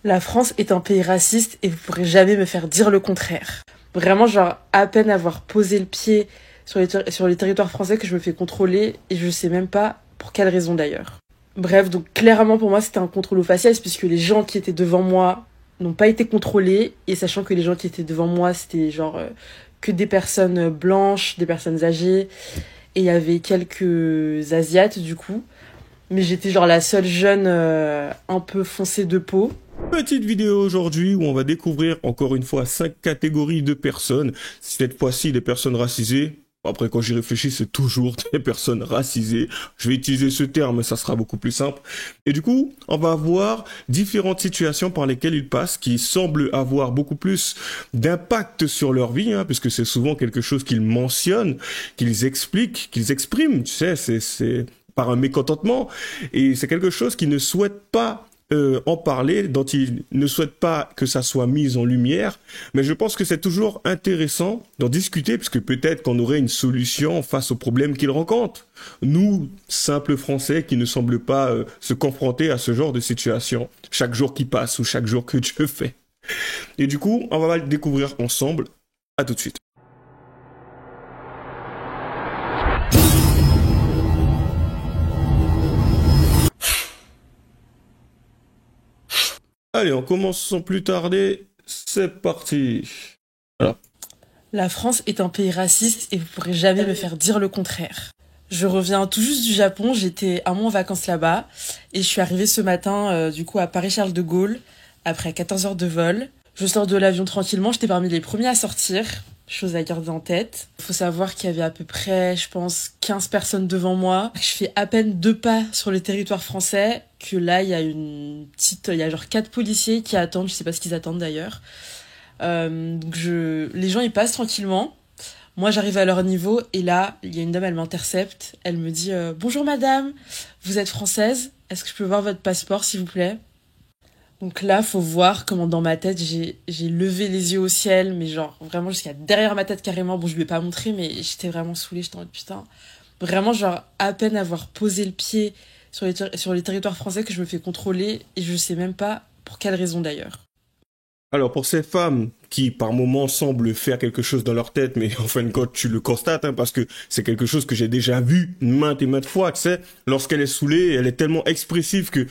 La France est un pays raciste et vous pourrez jamais me faire dire le contraire. Vraiment, genre, à peine avoir posé le pied sur les territoires français que je me fais contrôler et je sais même pas pour quelle raison d'ailleurs. Bref, donc clairement pour moi c'était un contrôle au faciès puisque les gens qui étaient devant moi n'ont pas été contrôlés et sachant que les gens qui étaient devant moi c'était genre que des personnes blanches, des personnes âgées et il y avait quelques asiates du coup. Mais j'étais genre la seule jeune un peu foncée de peau. Petite vidéo aujourd'hui où on va découvrir encore une fois 5 catégories de personnes. Cette fois-ci des personnes racisées. Après quand j'y réfléchis c'est toujours des personnes racisées. Je vais utiliser ce terme, ça sera beaucoup plus simple. Et du coup on va voir différentes situations par lesquelles ils passent qui semblent avoir beaucoup plus d'impact sur leur vie, puisque c'est souvent quelque chose qu'ils mentionnent, qu'ils expliquent, qu'ils expriment. Tu sais, c'est par un mécontentement. Et c'est quelque chose qu'ils ne souhaitent pas en parler, dont ils ne souhaitent pas que ça soit mis en lumière, mais je pense que c'est toujours intéressant d'en discuter, puisque peut-être qu'on aurait une solution face aux problèmes qu'ils rencontrent. Nous, simples Français qui ne semblent pas se confronter à ce genre de situation, chaque jour qui passe ou chaque jour que Dieu fait. Et du coup, on va le découvrir ensemble. À tout de suite. Allez, on commence sans plus tarder. C'est parti. Alors. La France est un pays raciste et vous pourrez jamais me faire dire le contraire. Je reviens tout juste du Japon, j'étais un mois en vacances là-bas et je suis arrivée ce matin du coup à Paris-Charles de Gaulle après 14 heures de vol. Je sors de l'avion tranquillement, j'étais parmi les premiers à sortir, chose à garder en tête. Il faut savoir qu'il y avait à peu près, je pense, 15 personnes devant moi. Je fais à peine 2 pas sur le territoire français que là il y a il y a genre 4 policiers qui attendent, je sais pas ce qu'ils attendent d'ailleurs. Les gens ils passent tranquillement. Moi j'arrive à leur niveau et là il y a une dame, elle m'intercepte, elle me dit bonjour madame, vous êtes française, est-ce que je peux voir votre passeport s'il vous plaît? Donc là faut voir comment dans ma tête j'ai levé les yeux au ciel, mais genre vraiment jusqu'à derrière ma tête carrément. Bon je lui ai pas montré mais j'étais vraiment saoulée, j'étais en mode putain. Vraiment genre à peine avoir posé le pied sur les territoires français que je me fais contrôler et je sais même pas pour quelle raison d'ailleurs. Alors pour ces femmes qui par moments semblent faire quelque chose dans leur tête, mais en fin de compte tu le constates, parce que c'est quelque chose que j'ai déjà vu maintes et maintes fois, tu sais, lorsqu'elle est saoulée, elle est tellement expressive que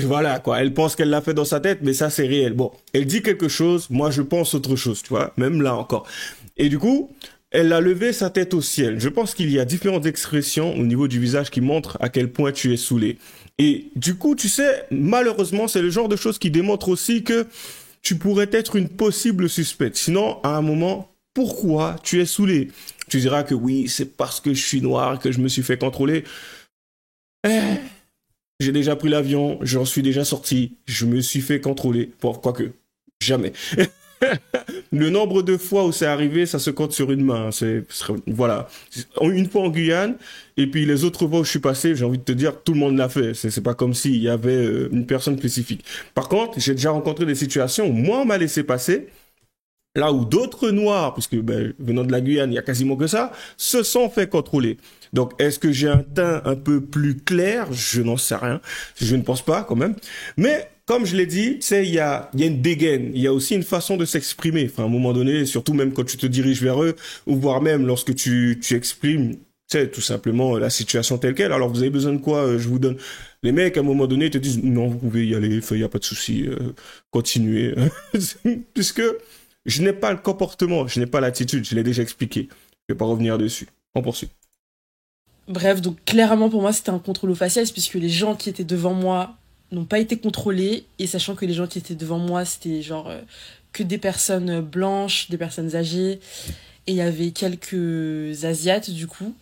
voilà quoi, elle pense qu'elle l'a fait dans sa tête, mais ça c'est réel. Bon, elle dit quelque chose, moi je pense autre chose, tu vois, même là encore. Et du coup, elle a levé sa tête au ciel. Je pense qu'il y a différentes expressions au niveau du visage qui montrent à quel point tu es saoulé. Et du coup, tu sais, malheureusement, c'est le genre de choses qui démontrent aussi que tu pourrais être une possible suspecte. Sinon, à un moment, pourquoi tu es saoulé? Tu diras que oui, c'est parce que je suis noir que je me suis fait contrôler. J'ai déjà pris l'avion, j'en suis déjà sorti, je me suis fait contrôler. Bon, quoique, jamais. Le nombre de fois où c'est arrivé, ça se compte sur une main. Voilà. Une fois en Guyane, et puis les autres fois où je suis passé, j'ai envie de te dire, tout le monde l'a fait. C'est pas comme s'il y avait une personne spécifique. Par contre, j'ai déjà rencontré des situations où moi, on m'a laissé passer, là où d'autres noirs, puisque venant de la Guyane, il y a quasiment que ça, se sont fait contrôler. Donc, est-ce que j'ai un teint un peu plus clair? Je n'en sais rien. Je ne pense pas, quand même. Mais, comme je l'ai dit, tu sais, il y a une dégaine. Il y a aussi une façon de s'exprimer. Enfin, à un moment donné, surtout même quand tu te diriges vers eux, ou voire même lorsque tu exprimes, tu sais, tout simplement la situation telle quelle. Alors, vous avez besoin de quoi? Je vous donne. Les mecs, à un moment donné, te disent, non, vous pouvez y aller, il n'y a pas de souci, continuez. Puisque je n'ai pas le comportement, je n'ai pas l'attitude, je l'ai déjà expliqué. Je vais pas revenir dessus. On poursuit. Bref, donc clairement pour moi c'était un contrôle au faciès puisque les gens qui étaient devant moi n'ont pas été contrôlés et sachant que les gens qui étaient devant moi c'était genre que des personnes blanches, des personnes âgées et il y avait quelques asiates du coup.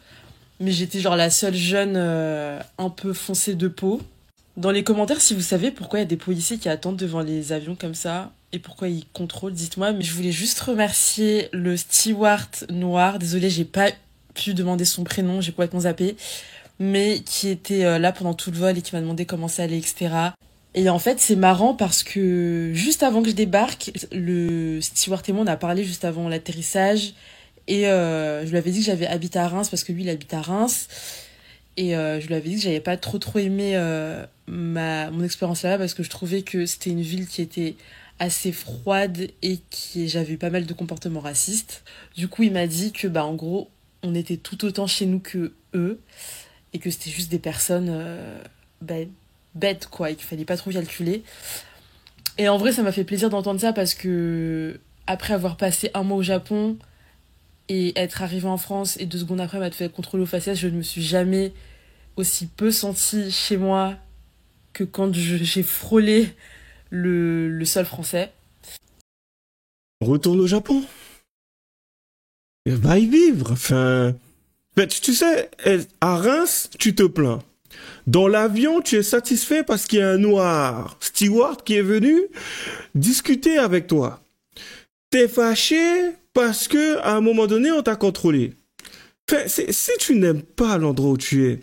Mais j'étais genre la seule jeune un peu foncée de peau. Dans les commentaires si vous savez pourquoi il y a des policiers qui attendent devant les avions comme ça et pourquoi ils contrôlent, dites-moi. Mais je voulais juste remercier le steward noir, désolée j'ai pas pu demander son prénom, j'ai complètement zappé, mais qui était là pendant tout le vol et qui m'a demandé comment ça allait, etc. Et en fait, c'est marrant parce que juste avant que je débarque, le steward et moi, on a parlé juste avant l'atterrissage et je lui avais dit que j'avais habité à Reims parce que lui, il habite à Reims. Et je lui avais dit que j'avais pas trop aimé mon expérience là-bas parce que je trouvais que c'était une ville qui était assez froide et qui j'avais eu pas mal de comportements racistes. Du coup, il m'a dit que bah en gros, on était tout autant chez nous que eux et que c'était juste des personnes bah, bêtes quoi et qu'il fallait pas trop calculer. Et en vrai, ça m'a fait plaisir d'entendre ça parce que après avoir passé un mois au Japon et être arrivé en France et 2 secondes après m'être fait contrôler aux faciès, je ne me suis jamais aussi peu sentie chez moi que quand j'ai frôlé le sol français. Retourne au Japon. Va y vivre. Enfin, mais tu sais, à Reims, tu te plains. Dans l'avion, tu es satisfait parce qu'il y a un noir steward qui est venu discuter avec toi. T'es fâché parce que à un moment donné, on t'a contrôlé. Enfin, si tu n'aimes pas l'endroit où tu es,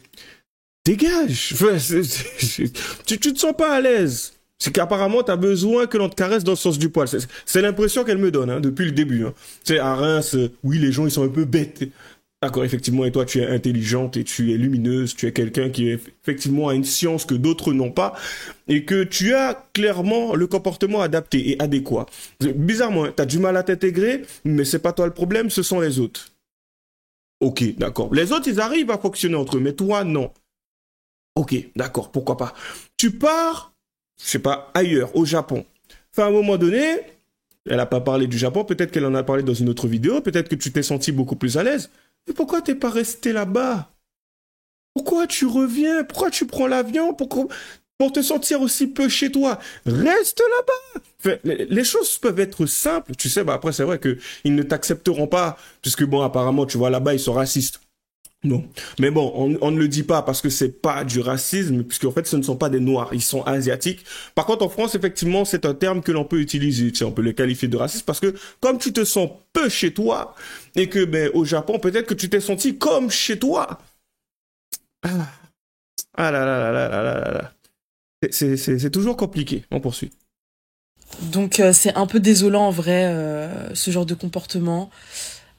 dégage. Enfin, tu te sens pas à l'aise. C'est qu'apparemment, tu as besoin que l'on te caresse dans le sens du poil. C'est l'impression qu'elle me donne hein, depuis le début. Hein. Tu sais, à Reims, oui, les gens, ils sont un peu bêtes. D'accord, effectivement, et toi, tu es intelligente et tu es lumineuse, tu es quelqu'un qui effectivement a une science que d'autres n'ont pas et que tu as clairement le comportement adapté et adéquat. Bizarrement, tu as du mal à t'intégrer, mais c'est pas toi le problème, ce sont les autres. Ok, d'accord. Les autres, ils arrivent à fonctionner entre eux, mais toi, non. Ok, d'accord, pourquoi pas. Tu pars, je sais pas, ailleurs, au Japon. Enfin, à un moment donné, elle n'a pas parlé du Japon, peut-être qu'elle en a parlé dans une autre vidéo, peut-être que tu t'es senti beaucoup plus à l'aise. Mais pourquoi t'es pas resté là-bas? Pourquoi tu reviens? Pourquoi tu prends l'avion? Pour te sentir aussi peu chez toi? Reste là-bas! Enfin, les choses peuvent être simples. Tu sais, bah après, c'est vrai qu'ils ne t'accepteront pas, puisque bon, apparemment, tu vois, là-bas, ils sont racistes. Non. Mais bon, on ne le dit pas parce que c'est pas du racisme, puisqu'en fait, ce ne sont pas des noirs, ils sont asiatiques. Par contre, en France, effectivement, c'est un terme que l'on peut utiliser. Tu sais, on peut le qualifier de raciste parce que comme tu te sens peu chez toi, et que, ben, au Japon, peut-être que tu t'es senti comme chez toi. Ah, ah là là là là là là là. C'est toujours compliqué. On poursuit. Donc c'est un peu désolant en vrai ce genre de comportement.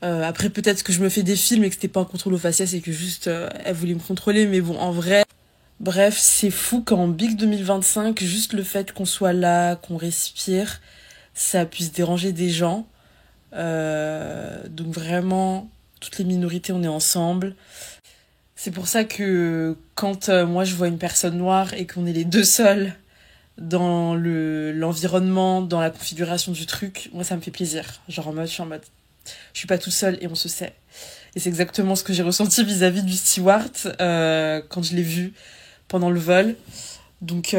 Après peut-être que je me fais des films et que c'était pas un contrôle aux faciès et que juste elle voulait me contrôler, mais bon en vrai. Bref, c'est fou qu'en Big 2025, juste le fait qu'on soit là, qu'on respire, ça puisse déranger des gens. Donc vraiment, toutes les minorités, on est ensemble. C'est pour ça que quand moi je vois une personne noire et qu'on est les deux seuls dans l'environnement, dans la configuration du truc, moi ça me fait plaisir. Genre en mode, je suis en mode, je suis pas tout seul et on se sait. Et c'est exactement ce que j'ai ressenti vis-à-vis du steward quand je l'ai vu pendant le vol. Donc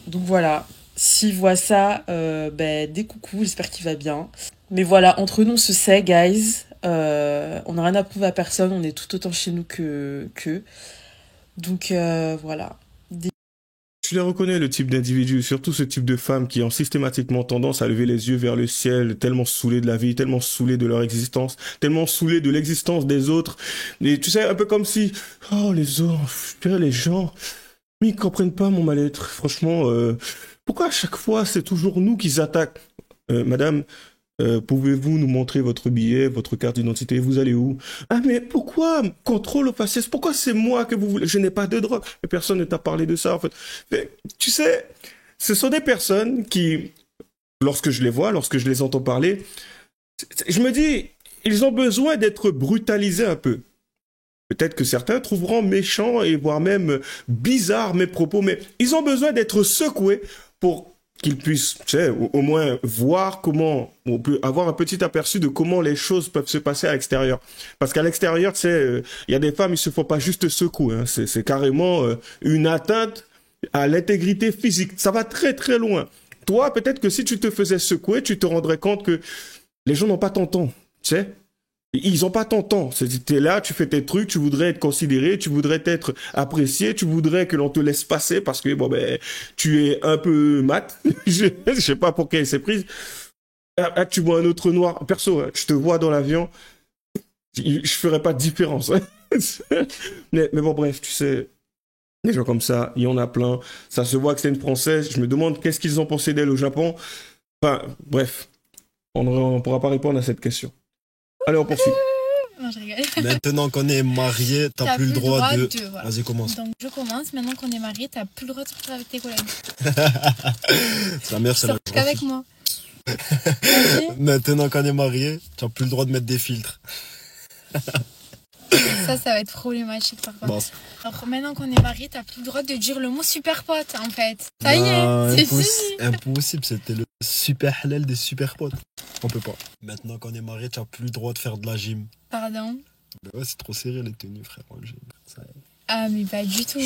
voilà. S'il voit ça, ben, des coucous, j'espère qu'il va bien. Mais voilà, entre nous, on se sait, guys. On n'a rien à prouver à personne, on est tout autant chez nous qu'eux. Donc voilà. Tu les reconnais, le type d'individu, surtout ce type de femmes qui ont systématiquement tendance à lever les yeux vers le ciel, tellement saoulées de la vie, tellement saoulées de leur existence, tellement saoulées de l'existence des autres. Et tu sais, un peu comme si, oh, les autres, les gens, mais ils comprennent pas mon mal-être. Franchement, pourquoi à chaque fois, c'est toujours nous qui attaquent? Madame, pouvez-vous nous montrer votre billet, votre carte d'identité? Vous allez où? Ah, mais pourquoi contrôle au faciès? Pourquoi c'est moi que vous voulez? Je n'ai pas de drogue. Mais personne ne t'a parlé de ça, en fait. Mais, tu sais, ce sont des personnes qui, lorsque je les vois, lorsque je les entends parler, je me dis, ils ont besoin d'être brutalisés un peu. Peut-être que certains trouveront méchants et voire même bizarres mes propos, mais ils ont besoin d'être secoués pour qu'ils puissent, tu sais, au moins voir comment, on peut avoir un petit aperçu de comment les choses peuvent se passer à l'extérieur. Parce qu'à l'extérieur, tu sais, il y a des femmes, ils se font pas juste secouer, hein. C'est carrément une atteinte à l'intégrité physique. Ça va très très loin. Toi, peut-être que si tu te faisais secouer, tu te rendrais compte que les gens n'ont pas ton temps, tu sais. Ils ont pas ton temps. T'es là, tu fais tes trucs, tu voudrais être considéré, tu voudrais être apprécié, tu voudrais que l'on te laisse passer parce que bon ben tu es un peu mat. Je sais pas pour quelle c'est prise. Ah, tu vois un autre noir. Perso, hein, je te vois dans l'avion, je ferais pas de différence. Mais bon bref, tu sais, des gens comme ça, il y en a plein. Ça se voit que c'est une Française. Je me demande qu'est-ce qu'ils ont pensé d'elle au Japon. Enfin bref, on pourra pas répondre à cette question. Allez, on poursuit. Non, je rigole. Maintenant qu'on est marié, t'as plus le droit de... Voilà. Vas-y, commence. Donc, je commence. Maintenant qu'on est marié, t'as plus le droit de sortir avec tes collègues. C'est la meilleure, c'est la Sors qu'avec moi. Maintenant qu'on est marié, t'as plus le droit de mettre des filtres. Ça va être problématique par contre. Bon. Alors maintenant qu'on est marié, t'as plus le droit de dire le mot super pote en fait. Ça y est, c'est fini. Impossible, c'était le super halal des super potes. On peut pas. Maintenant qu'on est marié, t'as plus le droit de faire de la gym. Pardon? Ouais, c'est trop serré les tenues, frère. Ah, mais pas du tout.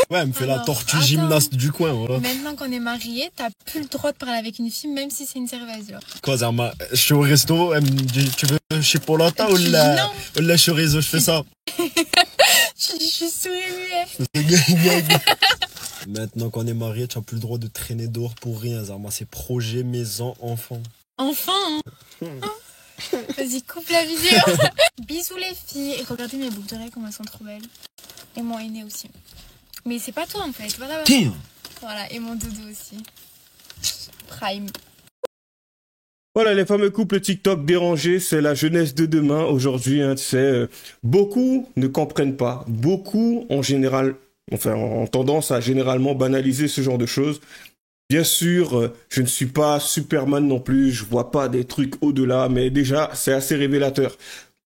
Ouais, elle me fait la tortue gymnaste du coin, voilà. Maintenant qu'on est marié, t'as plus le droit de parler avec une fille, même si c'est une serveuse, genre. Quoi, Zarma? Je suis au resto, elle me dit, tu veux chipolata ou la chorizo, je fais ça. Je suis sourire. Maintenant qu'on est marié, tu n'as plus le droit de traîner dehors pour rien, Zarma. C'est projet, maison, enfant. Enfant, hein? Vas-y, coupe la vidéo. Bisous les filles. Et regardez mes boucles d'oreilles, comme elles sont trop belles. Et mon aîné aussi. Mais c'est pas toi en fait. Voilà. Voilà, et mon doudou aussi. Prime. Voilà, les fameux couples TikTok dérangés, c'est la jeunesse de demain. Aujourd'hui, hein, tu sais, beaucoup ne comprennent pas. Beaucoup, en général, enfin, ont tendance à généralement banaliser ce genre de choses. Bien sûr, je ne suis pas Superman non plus, je vois pas des trucs au-delà, mais déjà, c'est assez révélateur.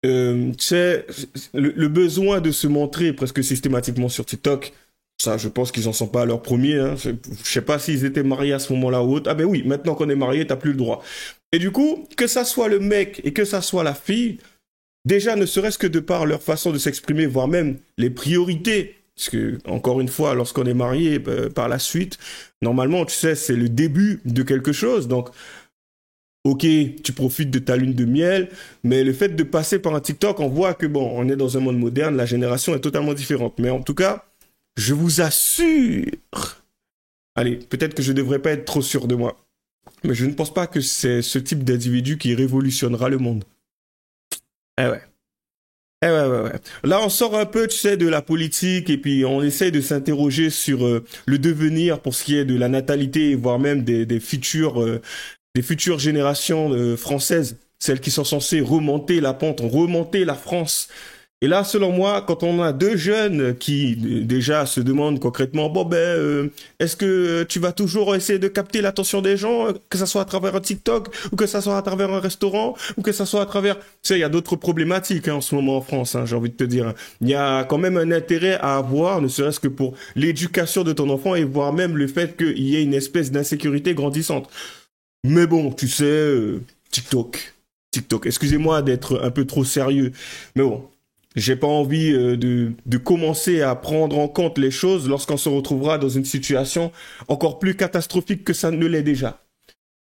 Tu sais, le besoin de se montrer presque systématiquement sur TikTok, ça, je pense qu'ils en sont pas à leur premier. Hein. Je sais pas s'ils étaient mariés à ce moment-là ou autre. Ah ben oui, maintenant qu'on est marié, t'as plus le droit. Et du coup, que ça soit le mec et que ça soit la fille, déjà, ne serait-ce que de par leur façon de s'exprimer, voire même les priorités. Parce que, encore une fois, lorsqu'on est marié, par la suite, normalement, tu sais, c'est le début de quelque chose. Donc, ok, tu profites de ta lune de miel, mais le fait de passer par un TikTok, on voit que, bon, on est dans un monde moderne, la génération est totalement différente. Mais en tout cas, je vous assure, allez, peut-être que je ne devrais pas être trop sûr de moi, mais je ne pense pas que c'est ce type d'individu qui révolutionnera le monde. Eh ouais. Eh ouais. Là, on sort un peu, tu sais, de la politique et puis on essaye de s'interroger sur le devenir pour ce qui est de la natalité, voire même des futures générations françaises, celles qui sont censées remonter la pente, remonter la France. Et là, selon moi, quand on a deux jeunes qui déjà se demandent concrètement, bon est-ce que tu vas toujours essayer de capter l'attention des gens, que ça soit à travers un TikTok, ou que ça soit à travers un restaurant, ou que ça soit à travers, tu sais, il y a d'autres problématiques en ce moment en France, j'ai envie de te dire. Il y a quand même un intérêt à avoir, ne serait-ce que pour l'éducation de ton enfant et voire même le fait qu'il y ait une espèce d'insécurité grandissante. Mais bon, tu sais, TikTok. Excusez-moi d'être un peu trop sérieux, mais bon. J'ai pas envie de commencer à prendre en compte les choses lorsqu'on se retrouvera dans une situation encore plus catastrophique que ça ne l'est déjà.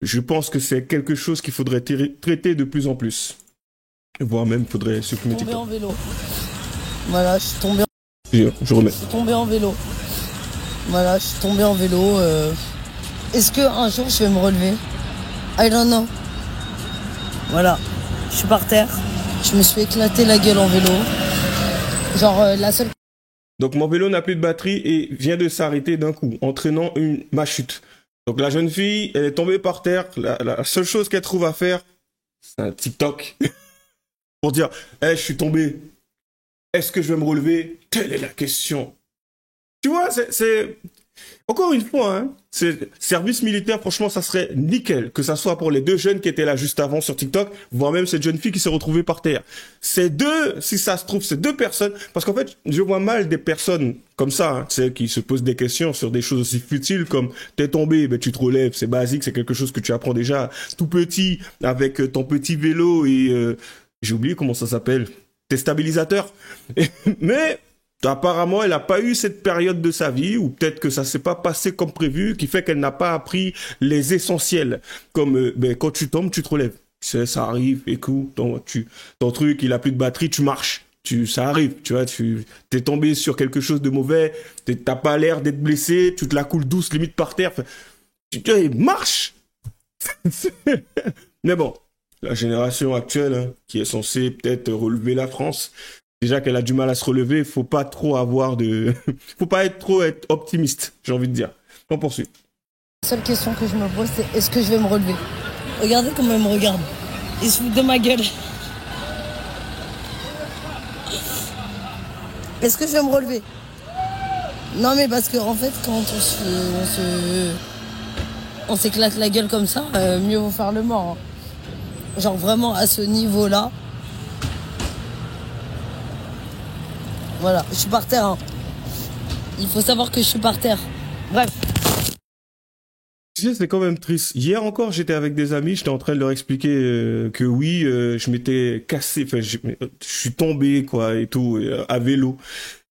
Je pense que c'est quelque chose qu'il faudrait traiter de plus en plus. Voire même, il faudrait supprimer TikTok. Je suis tombé en vélo. Voilà, je suis tombé Je remets. Je suis tombé en vélo. Voilà, je suis tombé en vélo. Est-ce qu'un jour je vais me relever? I don't know. Voilà, je suis par terre. Je me suis éclaté la gueule en vélo. Genre la seule... Donc mon vélo n'a plus de batterie et vient de s'arrêter d'un coup, entraînant ma chute. Donc la jeune fille, elle est tombée par terre. La seule chose qu'elle trouve à faire, c'est un TikTok. Pour dire, je suis tombé. Est-ce que je vais me relever? Telle est la question. Tu vois, c'est... Encore une fois, hein, service militaire, franchement, ça serait nickel. Que ça soit pour les deux jeunes qui étaient là juste avant sur TikTok, voire même cette jeune fille qui s'est retrouvée par terre. Ces deux, si ça se trouve, ces deux personnes, parce qu'en fait, je vois mal des personnes comme ça, hein, tu sais, qui se posent des questions sur des choses aussi futiles comme t'es tombé, tu te relèves, c'est basique, c'est quelque chose que tu apprends déjà tout petit avec ton petit vélo et j'ai oublié comment ça s'appelle, tes stabilisateurs. Mais apparemment, elle n'a pas eu cette période de sa vie, ou peut-être que ça s'est pas passé comme prévu, qui fait qu'elle n'a pas appris les essentiels. Comme quand tu tombes, tu te relèves. Ça arrive, écoute, ton truc, il a plus de batterie, tu marches. Ça arrive, tu vois, t'es tombé sur quelque chose de mauvais, t'as pas l'air d'être blessé, tu te la coules douce, limite par terre. Marche. Mais bon, la génération actuelle, hein, qui est censée peut-être relever la France, déjà qu'elle a du mal à se relever, faut pas trop faut pas être optimiste, j'ai envie de dire. On poursuit. La seule question que je me pose, c'est est-ce que je vais me relever? Regardez comment elle me regarde. Il se fout de ma gueule. Est-ce que je vais me relever? Non, mais parce que en fait, quand on s'éclate la gueule comme ça, mieux vaut faire le mort. Hein. Genre vraiment à ce niveau-là. Voilà, je suis par terre. Hein. Il faut savoir que je suis par terre. Bref. Tu sais, c'est quand même triste. Hier encore, j'étais avec des amis, j'étais en train de leur expliquer que oui, je m'étais cassé, enfin, je suis tombé, quoi, et tout, à vélo.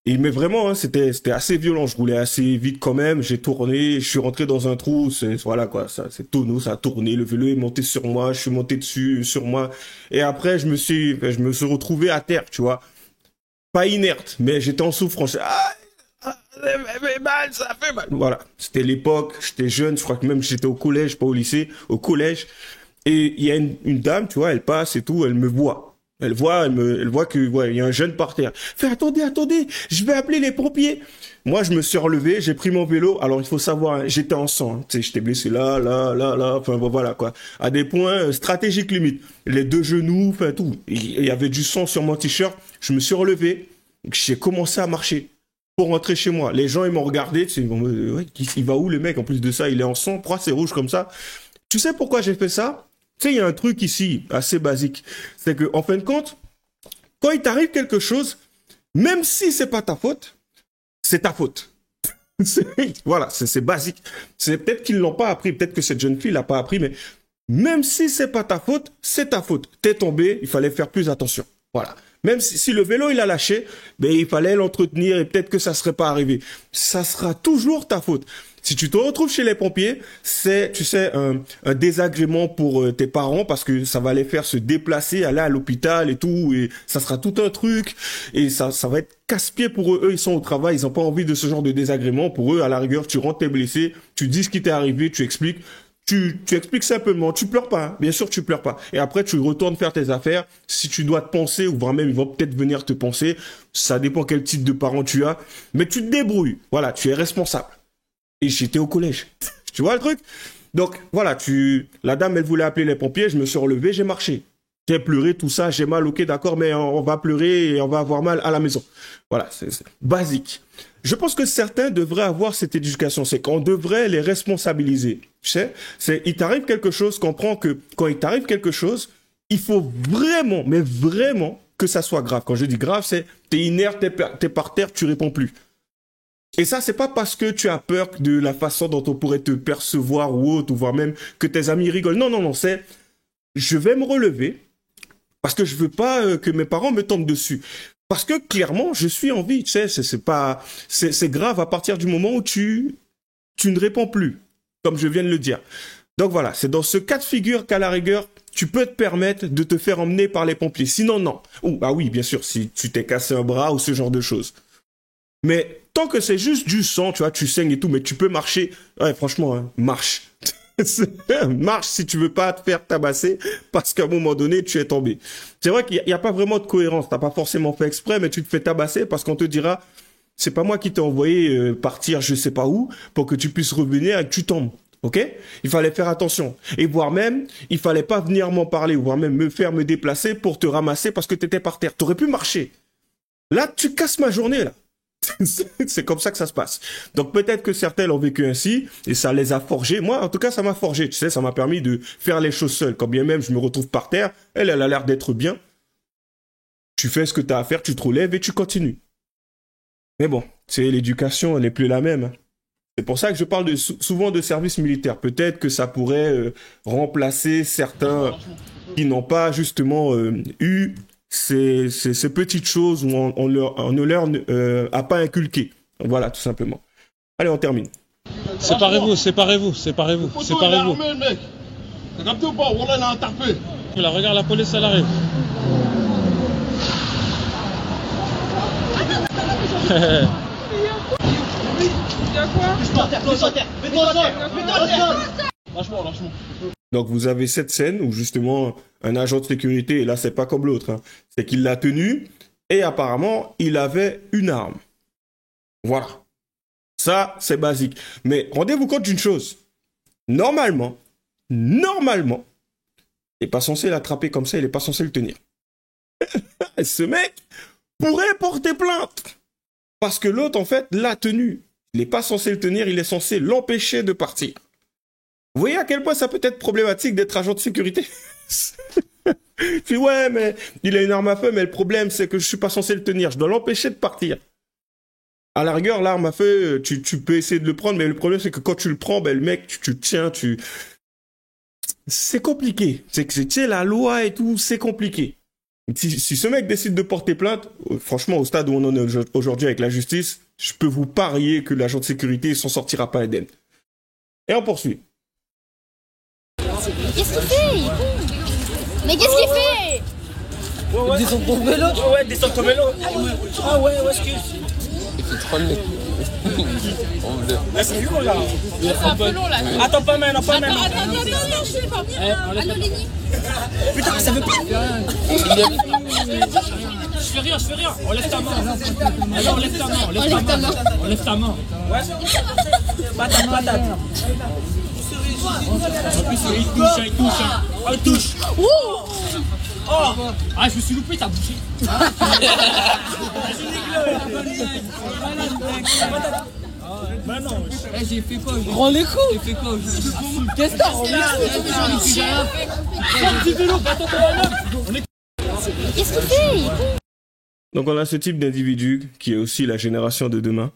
Et mais vraiment, hein, c'était assez violent. Je roulais assez vite quand même. J'ai tourné, je suis rentré dans un trou. Voilà quoi, ça, c'est tonneau, ça a tourné. Le vélo est monté sur moi, je suis monté dessus, sur moi. Et après, je me suis retrouvé à terre, tu vois, pas inerte, mais j'étais en souffrance. Ça fait mal, ça fait mal. Voilà, c'était l'époque. J'étais jeune, je crois que même j'étais au collège, pas au lycée, au collège. Et il y a une dame, tu vois, elle passe et tout, elle me voit. Elle voit que, ouais, il y a un jeune par terre. Fait, attendez, je vais appeler les pompiers. Moi, je me suis relevé, j'ai pris mon vélo. Alors, il faut savoir, hein, j'étais en sang, hein. Tu sais, j'étais blessé là, enfin, voilà, quoi. À des points stratégiques limite. Les deux genoux, enfin, tout. Il y avait du sang sur mon t-shirt. Je me suis relevé. J'ai commencé à marcher pour rentrer chez moi. Les gens, ils m'ont regardé. Tu sais, ouais, il va où, le mec? En plus de ça, il est en sang. Pourquoi c'est rouge comme ça? Tu sais pourquoi j'ai fait ça? Tu sais, il y a un truc ici, assez basique. C'est que, en fin de compte, quand il t'arrive quelque chose, même si c'est pas ta faute, c'est ta faute. Voilà, c'est basique. C'est peut-être qu'ils l'ont pas appris, peut-être que cette jeune fille l'a pas appris, mais même si c'est pas ta faute, c'est ta faute. T'es tombé, il fallait faire plus attention. Voilà. Même si le vélo, il a lâché, ben, il fallait l'entretenir et peut-être que ça serait pas arrivé. Ça sera toujours ta faute. Si tu te retrouves chez les pompiers, c'est, tu sais, un désagrément pour tes parents parce que ça va les faire se déplacer, aller à l'hôpital et tout, et ça sera tout un truc, et ça va être casse-pied pour eux. Eux, ils sont au travail, ils n'ont pas envie de ce genre de désagrément. Pour eux, à la rigueur, tu rentres, t'es blessé, tu dis ce qui t'est arrivé, tu expliques. Tu expliques simplement, tu pleures pas, hein. Bien sûr tu pleures pas. Et après tu retournes faire tes affaires. Si tu dois te penser, ou voire même ils vont peut-être venir te penser, ça dépend quel type de parent tu as, mais tu te débrouilles. Voilà, tu es responsable. Et j'étais au collège. Tu vois le truc? Donc voilà, la dame elle voulait appeler les pompiers, je me suis relevé, j'ai marché. J'ai pleuré, tout ça, j'ai mal, ok d'accord, mais on va pleurer et on va avoir mal à la maison. Voilà, c'est basique. Je pense que certains devraient avoir cette éducation, c'est qu'on devrait les responsabiliser. Tu sais, il t'arrive quelque chose, comprends que quand il t'arrive quelque chose, il faut vraiment, mais vraiment, que ça soit grave. Quand je dis grave, c'est t'es inerte, t'es par terre, tu réponds plus. Et ça, c'est pas parce que tu as peur de la façon dont on pourrait te percevoir ou autre, ou voire même que tes amis rigolent. Non, c'est je vais me relever parce que je veux pas que mes parents me tombent dessus. Parce que clairement, je suis en vie, tu sais, c'est grave à partir du moment où tu ne réponds plus, comme je viens de le dire. Donc voilà, c'est dans ce cas de figure qu'à la rigueur, tu peux te permettre de te faire emmener par les pompiers. Sinon, non. Ah oui, bien sûr, si tu t'es cassé un bras ou ce genre de choses. Mais tant que c'est juste du sang, tu vois, tu saignes et tout, mais tu peux marcher. Ouais, franchement, hein, marche. Marche si tu veux pas te faire tabasser parce qu'à un moment donné, tu es tombé. C'est vrai qu'il n'y a pas vraiment de cohérence. T'as pas forcément fait exprès, mais tu te fais tabasser parce qu'on te dira, c'est pas moi qui t'ai envoyé partir je sais pas où pour que tu puisses revenir et que tu tombes. Ok? Il fallait faire attention. Et voire même, il fallait pas venir m'en parler, voire même me déplacer pour te ramasser parce que t'étais par terre. T'aurais pu marcher. Là, tu casses ma journée, là. C'est comme ça que ça se passe. Donc peut-être que certains l'ont vécu ainsi et ça les a forgés. Moi, en tout cas, ça m'a forgé. Tu sais, ça m'a permis de faire les choses seul. Quand bien même je me retrouve par terre, elle a l'air d'être bien. Tu fais ce que tu as à faire, tu te relèves et tu continues. Mais bon, c'est l'éducation, elle n'est plus la même. C'est pour ça que je parle souvent de service militaire. Peut-être que ça pourrait remplacer certains qui n'ont pas justement eu ces petites choses où on ne leur a pas inculqué. Voilà, tout simplement. Allez, on termine. Séparez-vous. Là, regarde, la police, elle arrive. Donc vous avez cette scène où justement un agent de sécurité, et là c'est pas comme l'autre, hein, c'est qu'il l'a tenu et apparemment il avait une arme. Voilà. Ça c'est basique. Mais rendez-vous compte d'une chose. Normalement, il n'est pas censé l'attraper comme ça, il n'est pas censé le tenir. Ce mec pourrait porter plainte. Parce que l'autre, en fait, l'a tenu. Il n'est pas censé le tenir, il est censé l'empêcher de partir. Vous voyez à quel point ça peut être problématique d'être agent de sécurité? Puis ouais, mais il a une arme à feu, mais le problème, c'est que je suis pas censé le tenir. Je dois l'empêcher de partir. À la rigueur, l'arme à feu, tu peux essayer de le prendre, mais le problème, c'est que quand tu le prends, ben, le mec, tu le tiens, c'est compliqué. C'est que, tu sais, la loi et tout, c'est compliqué. Si ce mec décide de porter plainte, franchement, au stade où on en est aujourd'hui avec la justice, je peux vous parier que l'agent de sécurité s'en sortira pas indemne. Et on poursuit. Qu'est-ce qu'il fait? Mais qu'est-ce qu'il fait? Ouais. Descends ton vélo. Ouais, descends ton vélo. Ah ouais, excuse. Il fait trop le mec. Là, c'est long là. C'est un peu long là. Attends, pas maintenant. Attends, je sais pas. Allô, Lenny. Putain, ça veut pas. Je fais rien. Enlève ta main. Allez, enlève ta main. Ouais. Patate. En plus, il touche. Oh, il touche. Oh. Ah, je me suis loupé, t'as bougé. Bah non. J'ai fait quoi? Rends les coups. J'ai fait quoi? Qu'est-ce que t'as rendu? Qu'est-ce qu'il fait? Donc on a ce type d'individu qui est aussi la génération de demain.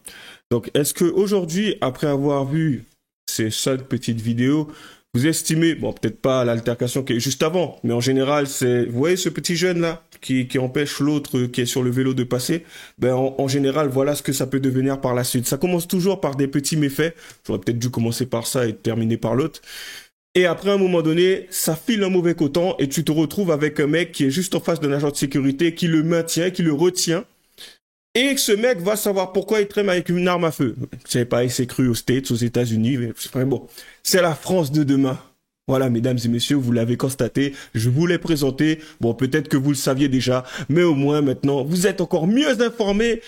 Donc est-ce que aujourd'hui, après avoir vu ces 5 petites vidéos, vous estimez, bon peut-être pas l'altercation qui est juste avant, mais en général c'est, vous voyez ce petit jeune là qui empêche l'autre qui est sur le vélo de passer, ben en général voilà ce que ça peut devenir par la suite. Ça commence toujours par des petits méfaits, j'aurais peut-être dû commencer par ça et terminer par l'autre. Et après, à un moment donné, ça file un mauvais coton et tu te retrouves avec un mec qui est juste en face d'un agent de sécurité, qui le maintient, qui le retient. Et ce mec va savoir pourquoi il traîne avec une arme à feu. C'est pareil, c'est cru aux States, aux États-Unis, mais c'est bon. C'est la France de demain. Voilà, mesdames et messieurs, vous l'avez constaté, je vous l'ai présenté. Bon, peut-être que vous le saviez déjà, mais au moins maintenant, vous êtes encore mieux informés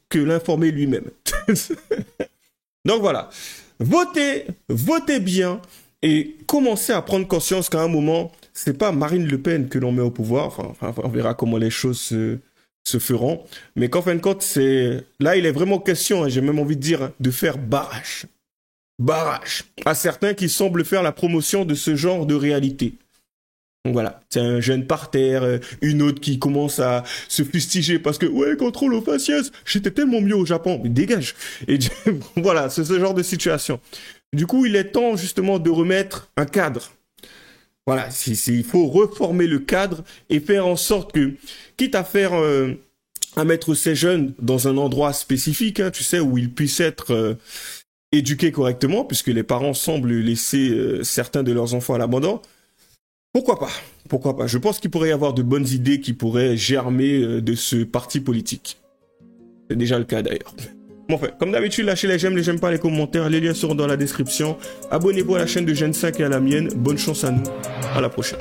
que l'informé lui-même. Donc voilà, votez bien. Et commencer à prendre conscience qu'à un moment, c'est pas Marine Le Pen que l'on met au pouvoir. Enfin, on verra comment les choses se feront. Mais qu'en fin de compte, là, il est vraiment question, j'ai même envie de dire, de faire barrage. Barrage. À certains qui semblent faire la promotion de ce genre de réalité. Donc voilà, c'est un jeune par terre, une autre qui commence à se fustiger parce que, ouais, contrôle aux faciès, j'étais tellement mieux au Japon. Mais dégage. Et voilà, c'est ce genre de situation. Du coup, il est temps justement de remettre un cadre. Voilà, il faut reformer le cadre et faire en sorte que, quitte à mettre ces jeunes dans un endroit spécifique, hein, tu sais, où ils puissent être éduqués correctement, puisque les parents semblent laisser certains de leurs enfants à l'abandon. Pourquoi pas? Je pense qu'il pourrait y avoir de bonnes idées qui pourraient germer de ce parti politique. C'est déjà le cas d'ailleurs. Bon, enfin, comme d'habitude, lâchez les j'aime pas, les commentaires, les liens seront dans la description. Abonnez-vous à la chaîne de Gen 5 et à la mienne. Bonne chance à nous. À la prochaine.